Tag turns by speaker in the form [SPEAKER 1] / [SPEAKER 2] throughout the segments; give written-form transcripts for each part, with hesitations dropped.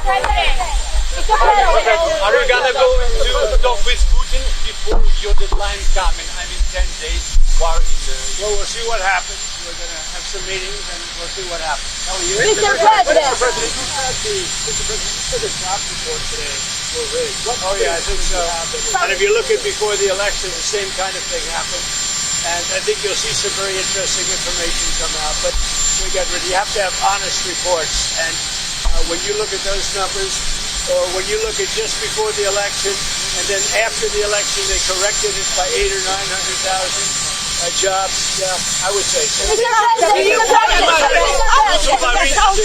[SPEAKER 1] Are we gonna go into talk with Putin before your deadline comes? I mean, 10 days. War in the...
[SPEAKER 2] Well, we'll see what happens. We're going to have some meetings and we'll see what happens.
[SPEAKER 3] Mr. President,
[SPEAKER 2] Mr. President, you said the job report today were rigged. Oh, yeah, I think so. And if you look at before the election, the same kind of thing happened. And I think you'll see some very interesting information come out. But you have to have honest reports. And when you look at those numbers, or when you look at just before the election, and then after the election they corrected it by 800,000 or 900,000 jobs, yeah, I would say so.
[SPEAKER 3] Mr. President, South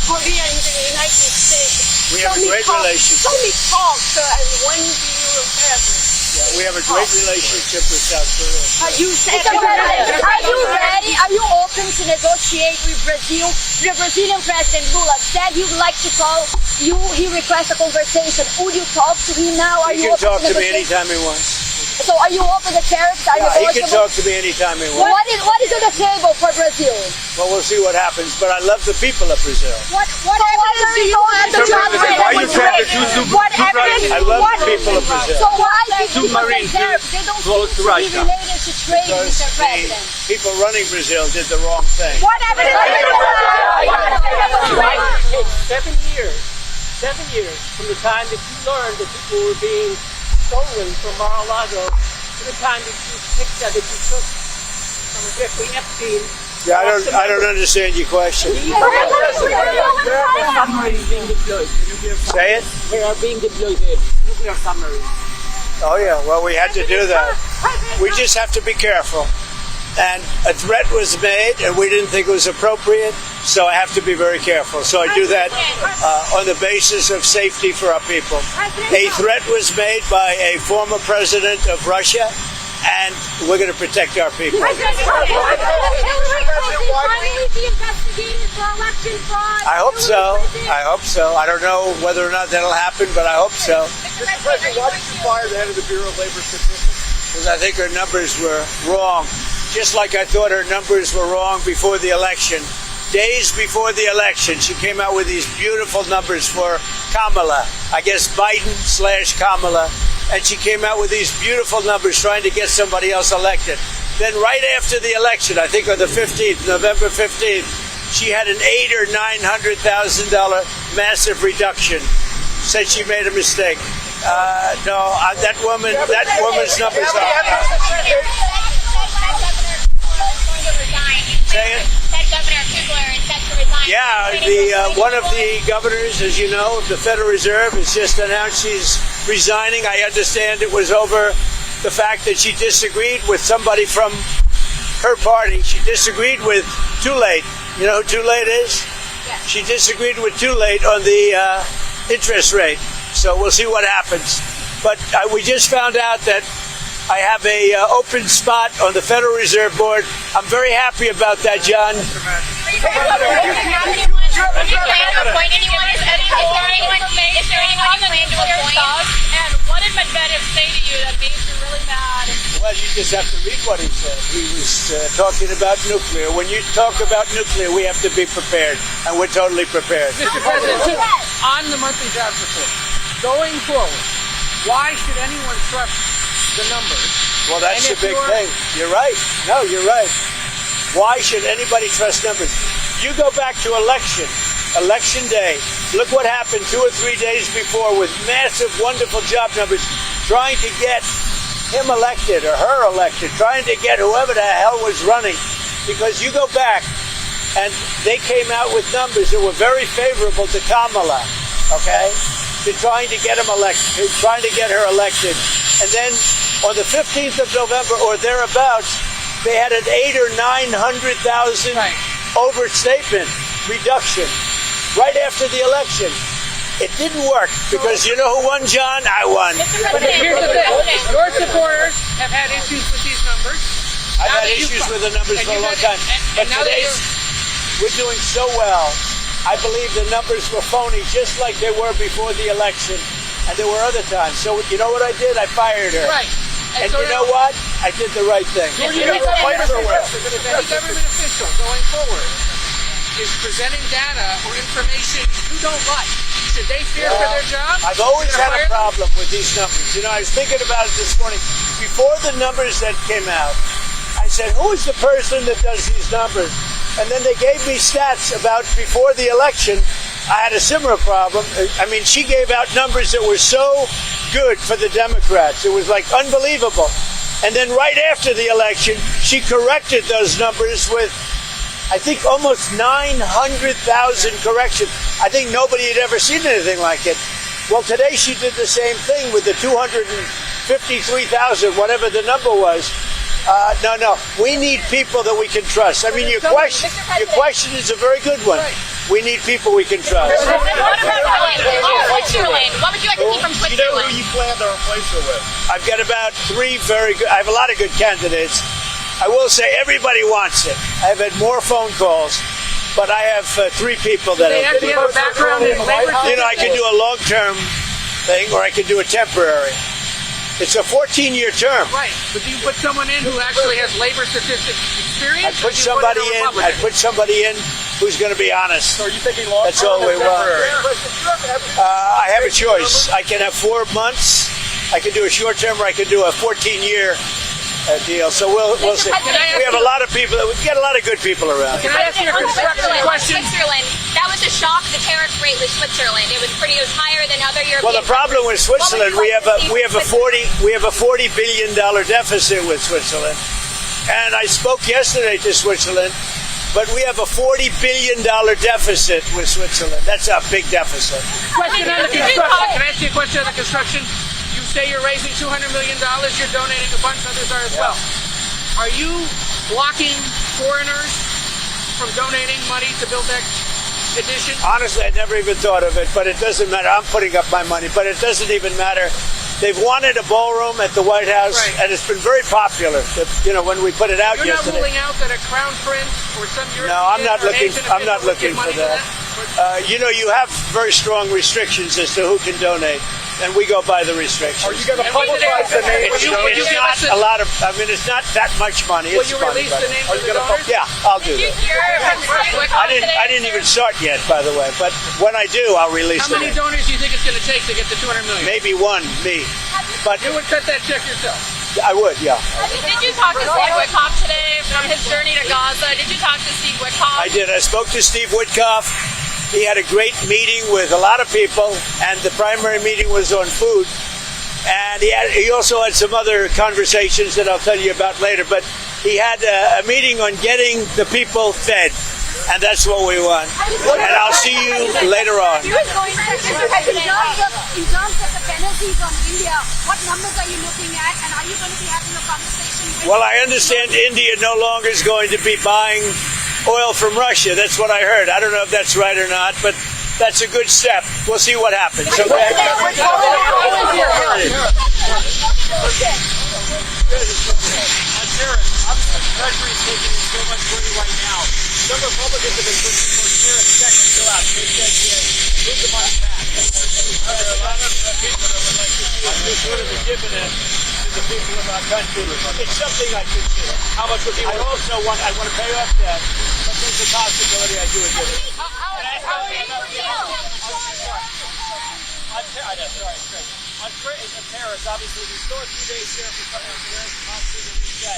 [SPEAKER 3] Korea and the United States.
[SPEAKER 2] We have a great relationship.
[SPEAKER 3] So many talks, and when do you have it?
[SPEAKER 2] Yeah, we have a great relationship with South Korea.
[SPEAKER 3] You said, are you ready? Are you open to negotiate with Brazil? The Brazilian President Lula said he'd like to call you. He requests a conversation. Would you talk to him now? Are
[SPEAKER 2] He
[SPEAKER 3] you
[SPEAKER 2] can talk
[SPEAKER 3] open
[SPEAKER 2] to me
[SPEAKER 3] negotiate?
[SPEAKER 2] anytime he wants.
[SPEAKER 3] So are you open to tariffs? Are
[SPEAKER 2] Yeah, he can
[SPEAKER 3] negotiable?
[SPEAKER 2] talk to me anytime he wants.
[SPEAKER 3] What is on the table for Brazil?
[SPEAKER 2] Well, we'll see what happens, but I love the people of Brazil.
[SPEAKER 3] What evidence do you have that
[SPEAKER 2] I love the people of Brazil.
[SPEAKER 3] So why did you
[SPEAKER 1] Submarine
[SPEAKER 3] tariffs? They don't
[SPEAKER 1] close
[SPEAKER 3] seem
[SPEAKER 1] to
[SPEAKER 3] to be
[SPEAKER 1] Russia.
[SPEAKER 3] related to trade,
[SPEAKER 2] Because
[SPEAKER 3] Mr.
[SPEAKER 2] the
[SPEAKER 3] President.
[SPEAKER 2] people running Brazil did the wrong thing.
[SPEAKER 3] What evidence do you have?
[SPEAKER 4] It takes 7 years from the time that you learned that people were being stolen from Mar-a-Lago to the time that you picked that you took from Jeffrey Epstein.
[SPEAKER 2] Yeah, I don't understand your question.
[SPEAKER 4] Where are submarines being deployed?
[SPEAKER 2] Say it?
[SPEAKER 4] Where are being deployed nuclear submarines?
[SPEAKER 2] Oh yeah, well we had to do that. We just have to be careful. And a threat was made and we didn't think it was appropriate, so I have to be very careful. So I do that on the basis of safety for our people. A threat was made by a former president of Russia, and we're going to protect our people. I hope so. I hope so. I don't know whether or not that'll happen, but I hope so.
[SPEAKER 5] Mr. President, why did you fire the head of the Bureau of Labor Statistics?
[SPEAKER 2] Because I think her numbers were wrong. Just like I thought her numbers were wrong before the election. Days before the election, she came out with these beautiful numbers for Kamala. I guess Biden/Kamala. And she came out with these beautiful numbers trying to get somebody else elected. Then right after the election, I think on the 15th, November 15th, she had an $800,000 or $900,000 massive reduction. Said she made a mistake. That woman's numbers are... Say it. Yeah, one of the governors, as you know, of the Federal Reserve has just announced she's resigning. I understand it was over the fact that she disagreed with somebody from her party. She disagreed with Too Late. You know who Too Late is?
[SPEAKER 3] Yes.
[SPEAKER 2] She disagreed with Too Late on the interest rate. So we'll see what happens. But we just found out that I have a open spot on the Federal Reserve Board. I'm very happy about that, John.
[SPEAKER 6] And what did Medvedev say to you that made you really mad?
[SPEAKER 2] Well, you just have to read what he said. He was talking about nuclear. When you talk about nuclear, we have to be prepared, and we're totally prepared.
[SPEAKER 4] Mr. President, on the monthly jobs report, going forward, why should anyone trust the numbers?
[SPEAKER 2] Well, that's the big thing. You're right. No, you're right. Why should anybody trust numbers? You go back to election day. Look what happened 2 or 3 days before with massive, wonderful job numbers, trying to get him elected or her elected, trying to get whoever the hell was running. Because you go back, and they came out with numbers that were very favorable to Kamala, okay? To trying to get him elected, trying to get her elected. And then on the 15th of November or thereabouts, they had an 800,000 or 900,000 overstatement reduction right after the election. It didn't work because you know who won, John? I won.
[SPEAKER 4] But here's the thing. Your supporters have had issues with these numbers.
[SPEAKER 2] I've had issues with the numbers for a long time. But today's, we're doing so well. I believe the numbers were phony just like they were before the election. And there were other times. So you know what I did? I fired her.
[SPEAKER 4] Right.
[SPEAKER 2] And you know what? I did the right thing.
[SPEAKER 4] Is any government official going forward is presenting data or information you don't like. Should they fear for their job?
[SPEAKER 2] I've always had a problem with these numbers. You know, I was thinking about it this morning. Before the numbers that came out, I said, who is the person that does these numbers? And then they gave me stats about before the election. I had a similar problem. I mean, she gave out numbers that were so good for the Democrats. It was like unbelievable. And then right after the election, she corrected those numbers with, I think, almost 900,000 corrections. I think nobody had ever seen anything like it. Well, today she did the same thing with the 253,000, whatever the number was. No. We need people that we can trust. I mean, your question is a very good one. We need people we can trust.
[SPEAKER 6] What about Switzerland? What would you like to see from
[SPEAKER 5] You know
[SPEAKER 6] Switzerland?
[SPEAKER 5] who you plan to replace her with?
[SPEAKER 2] I've got about 3 very good. I have a lot of good candidates. I will say everybody wants it. I've had more phone calls, but I have 3 people that
[SPEAKER 4] They actually have a background in labor.
[SPEAKER 2] You know, I could do a long-term thing, or I could do a temporary. It's a 14-year term.
[SPEAKER 4] Right, but do you put someone in who actually has labor statistics experience?
[SPEAKER 2] I'd put somebody in. I'd put somebody in who's going to be honest.
[SPEAKER 5] So are you thinking long-term?
[SPEAKER 2] That's all we want.
[SPEAKER 5] Temporary?
[SPEAKER 2] I have a choice. I can have 4 months. I can do a short term, or I can do a 14-year deal. So we'll see. We have a lot of people. We get a lot of good people around.
[SPEAKER 4] Can I ask you a construction question?
[SPEAKER 6] Switzerland. That was a shock. The tariff rate with Switzerland. It was higher than other European.
[SPEAKER 2] Well, the problem with Switzerland, we have a $40 billion deficit with Switzerland, and I spoke yesterday to Switzerland. But we have a $40 billion deficit with Switzerland. That's a big deficit.
[SPEAKER 4] Question on the construction. Can I ask you a question on the construction? You say you're raising $200 million. You're donating a bunch. Others are as well. Are you blocking foreigners from donating money to build that addition?
[SPEAKER 2] Honestly, I never even thought of it, but it doesn't matter. I'm putting up my money, but it doesn't even matter. They've wanted a ballroom at the White House, and it's been very popular. You know, when we put it out
[SPEAKER 4] You're
[SPEAKER 2] yesterday.
[SPEAKER 4] not ruling out that a crown prince or some European
[SPEAKER 2] No, I'm not
[SPEAKER 4] or
[SPEAKER 2] looking.
[SPEAKER 4] Asian
[SPEAKER 2] I'm not
[SPEAKER 4] official would
[SPEAKER 2] looking
[SPEAKER 4] give
[SPEAKER 2] for
[SPEAKER 4] money to
[SPEAKER 2] that. You know, you have very strong restrictions as to who can donate, and we go by the restrictions.
[SPEAKER 5] Are you going to publicize the name of the donors?
[SPEAKER 2] It's not a lot of. I mean, it's not that much money.
[SPEAKER 4] Will
[SPEAKER 2] It's
[SPEAKER 4] you
[SPEAKER 2] money,
[SPEAKER 4] release the names of the donors?
[SPEAKER 2] Yeah, I'll do
[SPEAKER 6] Did you
[SPEAKER 2] that.
[SPEAKER 6] hear from Steve Witkoff today?
[SPEAKER 2] I didn't even start yet, by the way. But when I do, I'll release
[SPEAKER 4] How many
[SPEAKER 2] it.
[SPEAKER 4] donors do you think it's going to take to get to $200 million?
[SPEAKER 2] Maybe one, me. But
[SPEAKER 4] You would cut that check yourself.
[SPEAKER 2] I would, yeah.
[SPEAKER 6] Did you talk to Steve Witkoff today from his journey to Gaza? Did you talk to Steve Witkoff?
[SPEAKER 2] I did. I spoke to Steve Witkoff. He had a great meeting with a lot of people, and the primary meeting was on food. And he also had some other conversations that I'll tell you about later. But he had a meeting on getting the people fed, and that's what we want. And I'll see you later on.
[SPEAKER 3] In terms of the penalties on India, what numbers are you looking at, and are you going to be having a conversation with...
[SPEAKER 2] Well, I understand India no longer is going to be buying oil from Russia. That's what I heard. I don't know if that's right or not, but that's a good step. We'll see what happens. Okay?
[SPEAKER 1] Treasury is taking in so much money right now. Some Republicans have been pushing for tariff checks to go out. They said, move the money back. There are a lot of people that would like to see us give sort of a dividend to the people of our country. It's something I consider. How much would be? I also want to pay off debt, but there's a possibility I do a dividend. On tariffs, obviously, there's still a few days here for some of the tariffs to come through the reset.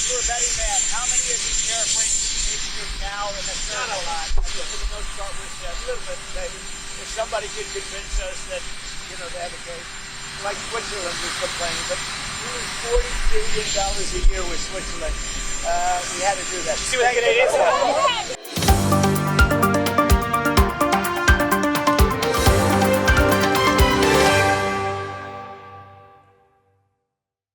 [SPEAKER 1] You're a betting man. How many of these tariff rates do you need to do now in the third? Not a lot. I guess for the most part, we're a little bit, maybe. If somebody could convince us that, they have a case, like Switzerland was complaining, but we lose $40 billion a year with Switzerland. We had to do that. See what the Canadians